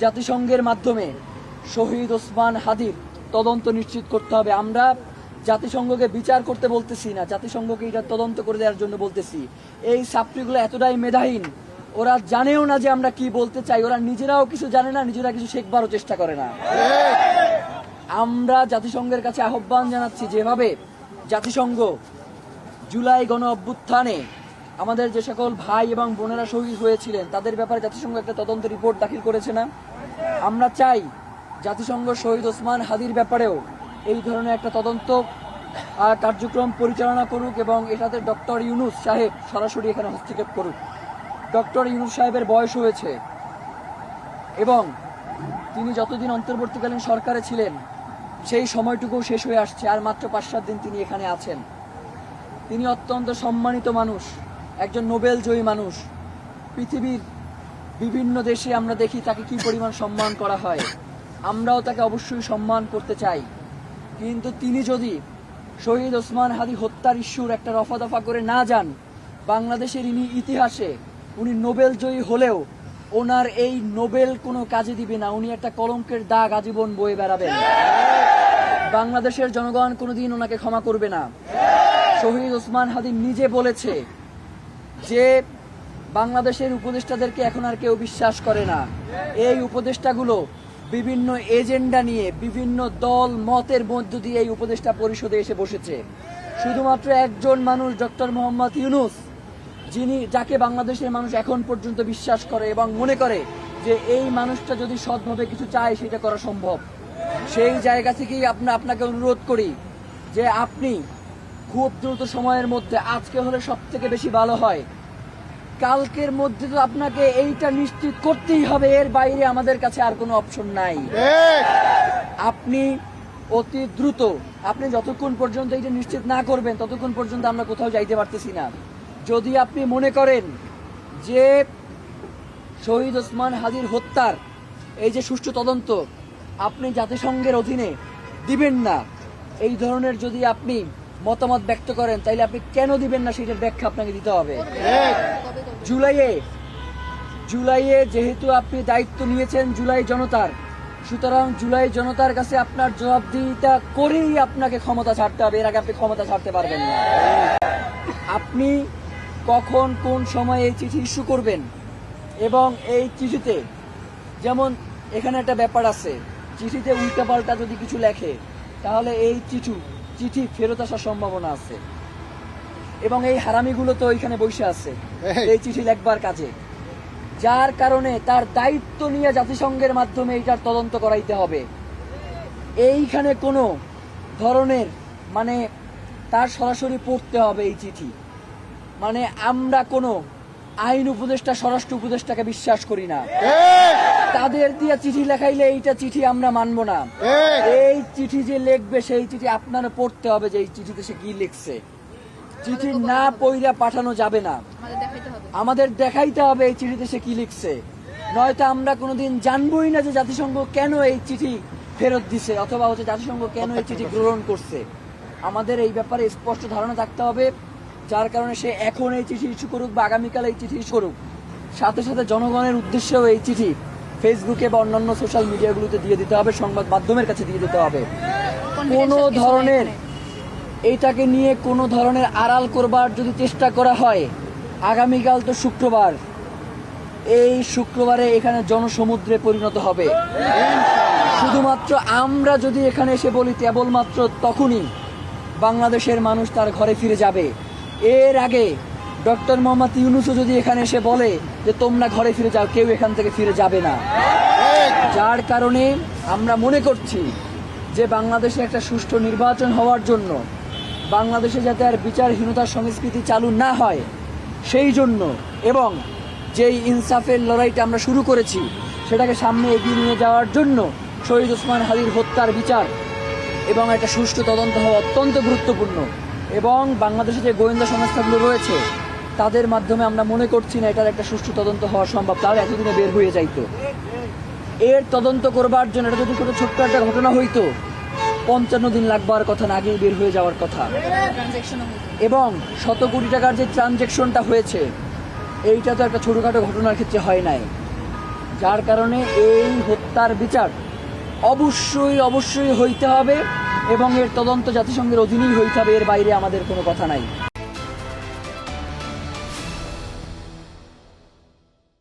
জাতিসংঘের মাধ্যমে শহীদ ওসমান হাদির তদন্ত নিশ্চিত করতে হবে। আমরা জাতিসংঘকে বিচার করতে বলতেছি না, জাতিসংঘকে এটা তদন্ত করে দেওয়ার জন্য বলতেছি। এই ছাত্রীগুলো এতটাই মেধাহীন, ওরা জানেও না যে আমরা কি বলতে চাই, ওরা নিজেরাও কিছু জানে না, নিজেরা কিছু শেখবারও চেষ্টা করে না। আমরা জাতিসংঘের কাছে আহ্বান জানাচ্ছি, যেভাবে জাতিসংঘ জুলাই গণ অভ্যুত্থানে আমাদের যে সকল ভাই এবং বোনেরা শহীদ হয়েছিলেন তাদের ব্যাপারে জাতিসংঘ একটা তদন্ত রিপোর্ট দাখিল করেছে না, আমরা চাই জাতিসংঘ শহীদ ওসমান হাদির ব্যাপারেও এই ধরনের একটা তদন্ত কার্যক্রম পরিচালনা করুক এবং এটাতে ডক্টর ইউনূস সাহেব সরাসরি এখানে হস্তক্ষেপ করুক। ডক্টর ইউনূস সাহেবের বয়স হয়েছে এবং তিনি যতদিন অন্তর্বর্তীকালীন সরকারে ছিলেন সেই সময়টুকু শেষ হয়ে আসছে, আর মাত্র 5-7 দিন তিনি এখানে আছেন। তিনি অত্যন্ত সম্মানিত মানুষ, একজন নোবেল জয়ী মানুষ। পৃথিবীর বিভিন্ন দেশে আমরা দেখি তাকে কি পরিমাণ সম্মান করা হয়, আমরাও তাকে অবশ্যই সম্মান করতে চাই। কিন্তু তিনি যদি শহীদ ওসমান হাদি হত্যার ইস্যুর একটা রফা দফা করে না যান, বাংলাদেশের ইতিহাসে উনি নোবেল জয়ী হলেও ওনার এই নোবেল কোনো কাজে দিবে না, উনি একটা কলঙ্কের দাগ আজীবন বয়ে বেড়াবেন। বাংলাদেশের জনগণ কোনোদিন ওনাকে ক্ষমা করবে না। শহীদ ওসমান হাদি নিজে বলেছে যে বাংলাদেশের উপদেষ্টাদেরকে এখন আর কেউ বিশ্বাস করে না। এই উপদেষ্টাগুলো বিভিন্ন এজেন্ডা নিয়ে বিভিন্ন দল মতের মধ্য দিয়ে এই উপদেষ্টা পরিষদে এসে বসেছে। শুধুমাত্র একজন মানুষ, ডক্টর মোহাম্মদ ইউনূস, যাকে বাংলাদেশের মানুষ এখন পর্যন্ত বিশ্বাস করে এবং মনে করে যে এই মানুষটা যদি সৎভাবে কিছু চায় সেটা করা সম্ভব। সেই জায়গা থেকেই আপনাকে অনুরোধ করি যে আপনি খুব দ্রুত সময়ের মধ্যে, আজকে হলে সব থেকে বেশি ভালো হয়, কালকের মধ্যে তো আপনাকে এইটা নিশ্চিত করতেই হবে, এর বাইরে আমাদের কাছে আর কোনো অপশন নাই। আপনি অতি দ্রুত, আপনি যতক্ষণ পর্যন্ত এইটা নিশ্চিত না করবেন ততক্ষণ পর্যন্ত আমরা কোথাও যাইতে পারতেছি না। যদি আপনি মনে করেন যে শহীদ ওসমান হাদির হত্যার এই যে সুষ্ঠু তদন্ত আপনি জাতিসংঘের অধীনে দিবেন না, এই ধরনের যদি আপনি মতামত ব্যক্ত করেন, তাইলে আপনি কেন দিবেন না সেটার ব্যাখ্যা আপনাকে দিতে হবে। জুলাইয়ে যেহেতু আপনি দায়িত্ব নিয়েছেন জুলাই জনতার, সুতরাং জুলাই জনতার কাছে আপনার জবাবদিহিতা করেই আপনাকে ক্ষমতা ছাড়তে হবে, এর আগে আপনি ক্ষমতা ছাড়তে পারবেন না। আপনি কখন কোন সময় এই চিঠি ইস্যু করবেন এবং এই চিঠিতে, যেমন এখানে একটা ব্যাপার আছে, চিঠিতে উল্টাপাল্টা যদি কিছু লেখে তাহলে এই চিঠি ফেরত আসার সম্ভাবনা আছে এবং এই হারামিগুলো তো ওইখানে বসে আছে এই চিঠি লেখবার কাজে, যার কারণে তার দায়িত্ব নিয়ে জাতিসংঘের মাধ্যমে এটার তদন্ত করাইতে হবে। এইখানে কোনো ধরনের মানে তার সরাসরি পড়তে হবে এই চিঠি, মানে আমরা কোনো আইন উপদেষ্টা, স্বরাষ্ট্র উপদেষ্টাকে বিশ্বাস করি না। তাদের দিয়ে চিঠি লেখাইলে এইটা চিঠি আমরা মানবো না। এই চিঠি যে লিখবে সেই চিঠি আপনারা পড়তে হবে যে এই চিঠিতে সে কি লিখছে। চিঠি না পইরা পাঠানো যাবে না, আমাদের দেখাইতে হবে এই চিঠিতে সে কি লিখছে, নয়তো আমরা কোনোদিন জানবোই না যে জাতিসংঘ কেন এই চিঠি ফেরত দিছে অথবা হচ্ছে জাতিসংঘ কেন এই চিঠি গ্রহণ করছে। আমাদের এই ব্যাপারে স্পষ্ট ধারণা থাকতে হবে, যার কারণে সে এখন এই চিঠি ইস্যু করুক বা আগামীকাল এই চিঠি ইস্যু করুক, সাথে সাথে জনগণের উদ্দেশ্যেও এই চিঠি ফেসবুকে বা অন্যান্য সোশ্যাল মিডিয়াগুলোতে দিয়ে দিতে হবে, সংবাদ মাধ্যমের কাছে দিয়ে দিতে হবে। কোনো ধরনের এইটাকে নিয়ে কোনো ধরনের আড়াল করবার যদি চেষ্টা করা হয়, আগামীকাল তো শুক্রবার, এই শুক্রবারে এখানে জনসমুদ্রে পরিণত হবে। শুধুমাত্র আমরা যদি এখানে এসে বলি কেবলমাত্র তখনই বাংলাদেশের মানুষ তার ঘরে ফিরে যাবে। এর আগে ডক্টর মোহাম্মদ ইউনূসও যদি এখানে এসে বলে যে তোমরা ঘরে ফিরে যাও, কেউ এখান থেকে ফিরে যাবে না। যার কারণে আমরা মনে করছি যে বাংলাদেশে একটা সুষ্ঠু নির্বাচন হওয়ার জন্য, বাংলাদেশে যাতে আর বিচারহীনতার সংস্কৃতি চালু না হয় সেই জন্য, এবং যেই ইনসাফের লড়াইটা আমরা শুরু করেছি সেটাকে সামনে এগিয়ে নিয়ে যাওয়ার জন্য শহীদ ওসমান হাদির হত্যার বিচার এবং একটা সুষ্ঠু তদন্ত হওয়া অত্যন্ত গুরুত্বপূর্ণ। এবং বাংলাদেশে যে গোয়েন্দা সংস্থাগুলো রয়েছে তাদের মাধ্যমে আমরা মনে করছি না এটার একটা সুষ্ঠু তদন্ত হওয়া সম্ভব, তাহলে এতদিনে বের হয়ে যাইতো। এর তদন্ত করবার জন্য এটা যদি কোনো ছোট্ট একটা ঘটনা হইতো 55 দিন লাগবার কথা না, আগেই বের হয়ে যাওয়ার কথা। এবং 100 কোটি টাকার যে ট্রানজ্যাকশনটা হয়েছে এইটা তো একটা ছোটখাটো ঘটনার ক্ষেত্রে হয় নাই। যার কারণে এই হত্যার বিচার অবশ্যই হইতে হবে এবং এর তদন্ত জাতিসংঘের অধীনেই হইতে হবে, এর বাইরে আমাদের কোনো কথা নাই।